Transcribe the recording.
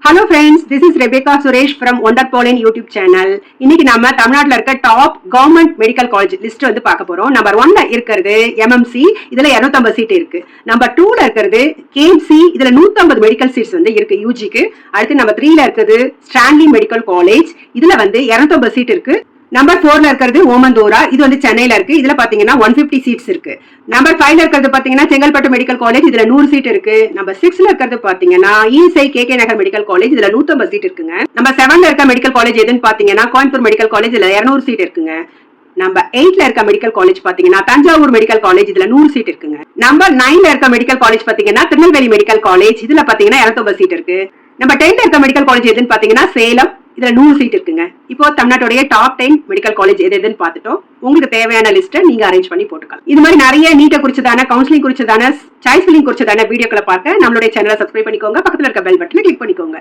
Hello friends, this is Rebecca Suresh from Wonder Pollen YouTube channel. இன்னைக்கு நாம தமிழ்நாட்டுல இருக்க top government medical college list வந்து பார்க்க போறோம். நம்பர் 1ல இருக்கிறது MMC, இதுல 250 சீட் இருக்கு. நம்பர் 2ல இருக்கிறது KMC, இதுல 150 மெடிக்கல் சீட்ஸ் வந்து இருக்கு யூஜிக்கு. அடுத்து நம்பர் 3ல இருக்கிறது ஸ்டான்லி மெடிக்கல் காலேஜ், இதுல வந்து 250 சீட் இருக்கு. நம்பர் 4ல இருக்கிறது ஓமந்தூரா, இது வந்து சென்னையில இருக்கு. இதுல பாத்தீங்கன்னா 150 சீட்ஸ் இருக்கு. நம்பர் 5ல இருக்கிறது பாத்தீங்கன்னா செங்கல்பட்டு மெடிக்கல் காலேஜ், இதுல 100 சீட் இருக்கு. நம்பர் 6ல இருக்கிறது பாத்தீங்கன்னா ஈசை KK நகர் மெடிக்கல் காலேஜ், இதுல 150 சீட் இருக்குங்க. நம்பர் 7ல இருக்க மெடிக்கல் காலேஜ் எதுன்னு பாத்தீங்கன்னா கோயம்புத்தூர் மெடிக்கல் காலேஜ், இதுல 200 சீட் இருக்குங்க. நம்பர் 8ல இருக்க மெடிக்கல் காலேஜ் பாத்தீங்கன்னா தஞ்சாவூர் மெடிக்கல் காலேஜ், இதுல 100 சீட் இருக்குங்க. நம்பர் 9ல இருக்க மெடிக்கல் காலேஜ் பாத்தீங்கன்னா திருநெல்வேலி மெடிக்கல் காலேஜ், இதுல பாத்தீங்கன்னா 250 சீட் இருக்கு. நம்பர் 10ல இருக்க மெடிக்கல் காலேஜ் எதுன்னு பாத்தீங்கன்னா சேலம், இதுல 100 சீட் இருக்குங்க. இப்போ தமிழ்நாட்டுடைய டாப் 10 மெடிக்கல் காலேஜ் எதுன்னு பார்த்துட்டோம். உங்களுக்கு தேவையான லிஸ்ட்டை நீங்க அரேஞ்ச் பண்ணி போட்டுக்கலாம். இது மாதிரி நிறைய நீட்டை குறிச்சதான, கவுன்சிலிங் குறிச்சதான, சாய்ஸ் ஃபில்லிங் குறிச்சதான வீடியோக்களை பார்க்க நம்மளுடைய சேனலை சப்ஸ்கிரைப் பண்ணிக்கோங்க. பக்கத்துல இருக்க பெல் பட்டனை கிளிக் பண்ணிக்கோங்க.